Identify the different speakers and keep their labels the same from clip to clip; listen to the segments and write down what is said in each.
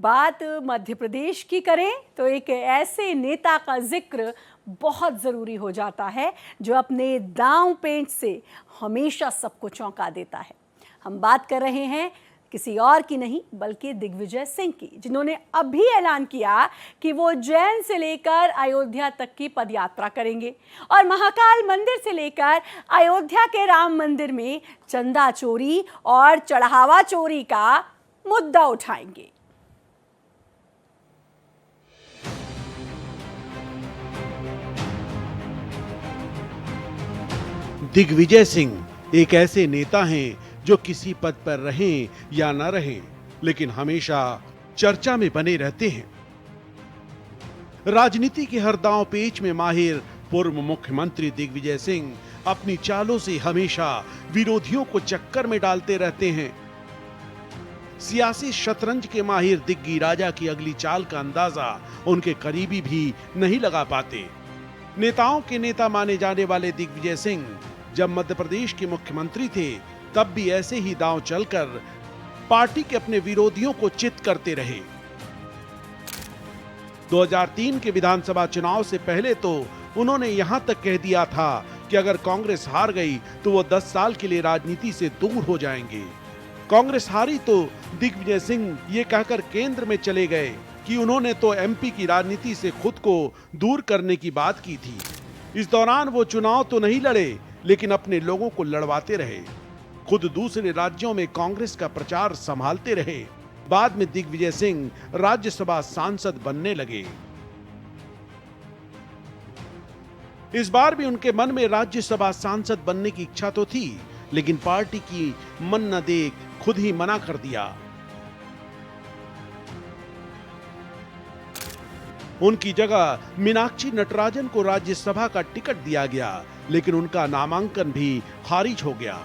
Speaker 1: बात मध्य प्रदेश की करें तो एक ऐसे नेता का जिक्र बहुत ज़रूरी हो जाता है जो अपने दांव पेंच से हमेशा सबको चौंका देता है। हम बात कर रहे हैं किसी और की नहीं बल्कि दिग्विजय सिंह की, जिन्होंने अभी ऐलान किया कि वो उज्जैन से लेकर अयोध्या तक की पदयात्रा करेंगे और महाकाल मंदिर से लेकर अयोध्या के राम मंदिर में चंदा चोरी और चढ़ावा चोरी का मुद्दा उठाएंगे।
Speaker 2: दिग्विजय सिंह एक ऐसे नेता हैं जो किसी पद पर रहें या न रहें, लेकिन हमेशा चर्चा में बने रहते हैं। राजनीति के हर दांव पेच में माहिर पूर्व मुख्यमंत्री दिग्विजय सिंह अपनी चालों से हमेशा विरोधियों को चक्कर में डालते रहते हैं। सियासी शतरंज के माहिर दिग्गी राजा की अगली चाल का अंदाजा उनके करीबी भी नहीं लगा पाते। नेताओं के नेता माने जाने वाले दिग्विजय सिंह जब मध्य प्रदेश के मुख्यमंत्री थे, तब भी ऐसे ही दांव चलकर पार्टी के अपने विरोधियों को चित करते रहे। 2003 के विधानसभा चुनाव से पहले तो उन्होंने यहां तक कह दिया था कि अगर कांग्रेस हार गई तो वो 10 साल के लिए राजनीति से दूर हो जाएंगे। कांग्रेस हारी तो दिग्विजय सिंह ये कहकर केंद्र में चले गए कि उन्होंने तो एमपी की राजनीति से खुद को दूर करने की बात की थी। इस दौरान वो चुनाव तो नहीं लड़े, लेकिन अपने लोगों को लड़वाते रहे। खुद दूसरे राज्यों में कांग्रेस का प्रचार संभालते रहे। बाद में दिग्विजय सिंह राज्यसभा सांसद बनने लगे। इस बार भी उनके मन में राज्यसभा सांसद बनने की इच्छा तो थी, लेकिन पार्टी की मन न देख खुद ही मना कर दिया। उनकी जगह मीनाक्षी नटराजन को राज्यसभा का टिकट दिया गया, लेकिन उनका नामांकन भी खारिज हो गया।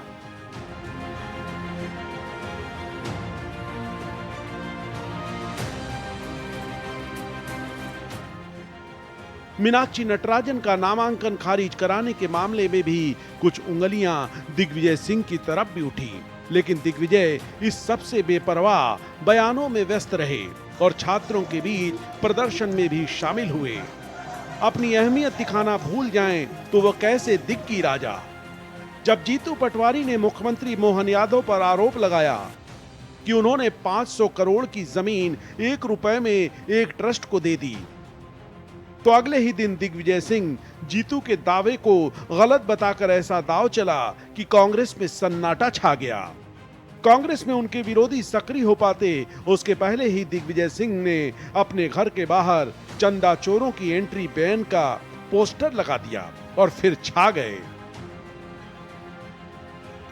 Speaker 2: मीनाक्षी नटराजन का नामांकन खारिज कराने के मामले में भी कुछ उंगलियां दिग्विजय सिंह की तरफ भी उठी, लेकिन दिग्विजय इस सबसे बेपरवाह बयानों में व्यस्त रहे और छात्रों के बीच प्रदर्शन में भी शामिल हुए। अपनी अहमियत दिखाना भूल जाएं तो वह कैसे दिग्गी राजा। जब जीतू पटवारी ने मुख्यमंत्री मोहन यादव पर आरोप लगाया कि उन्होंने 500 करोड़ की जमीन 1 रुपए में एक ट्रस्ट को दे दी, तो अगले ही दिन दिग्विजय सिंह जीतू के दावे को गलत बताकर ऐसा दांव चला कि कांग्रेस में सन्नाटा छा गया। कांग्रेस में उनके विरोधी सक्रिय हो पाते उसके पहले ही दिग्विजय सिंह ने अपने घर के बाहर चंदा चोरों की एंट्री बैन का पोस्टर लगा दिया और फिर छा गए।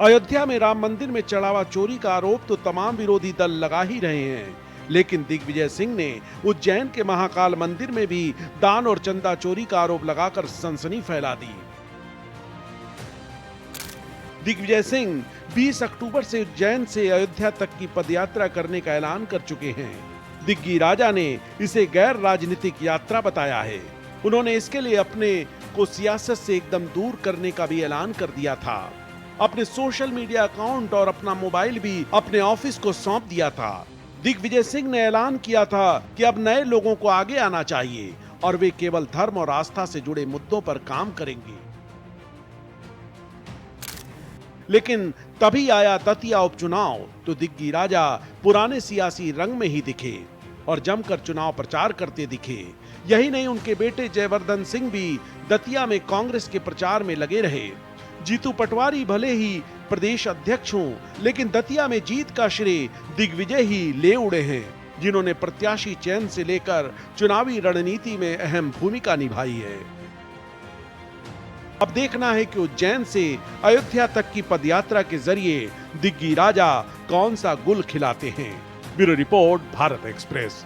Speaker 2: अयोध्या में राम मंदिर में चढ़ावा चोरी का आरोप तो तमाम विरोधी दल लगा ही रहे हैं, लेकिन दिग्विजय सिंह ने उज्जैन के महाकाल मंदिर में भी दान और चंदा चोरी का आरोप लगाकर सनसनी फैला दी। दिग्विजय सिंह 20 अक्टूबर से उज्जैन से अयोध्या तक की पदयात्रा करने का ऐलान कर चुके हैं। दिग्गी राजा ने इसे गैर राजनीतिक यात्रा बताया है। उन्होंने इसके लिए अपने को सियासत से एकदम दूर करने का भी ऐलान कर दिया था। अपने सोशल मीडिया अकाउंट और अपना मोबाइल भी अपने ऑफिस को सौंप दिया था। दिग्विजय सिंह ने ऐलान किया था कि अब नए लोगों को आगे आना चाहिए और वे केवल धर्म और आस्था से जुड़े मुद्दों पर काम करेंगे। लेकिन तभी आया दतिया उपचुनाव तो दिग्गी राजा पुराने सियासी रंग में ही दिखे और जमकर चुनाव प्रचार करते दिखे। यही नहीं, उनके बेटे जयवर्धन सिंह भी दतिया में कांग्रेस के प्रचार में लगे रहे। जीतू पटवारी भले ही प्रदेश अध्यक्ष हों, लेकिन दतिया में जीत का श्रेय दिग्विजय ही ले उड़े हैं, जिन्होंने प्रत्याशी चयन से लेकर चुनावी रणनीति में अहम भूमिका निभाई है। अब देखना है कि उज्जैन से अयोध्या तक की पदयात्रा के जरिए दिग्गी राजा कौन सा गुल खिलाते हैं। Bureau report, Bharat express.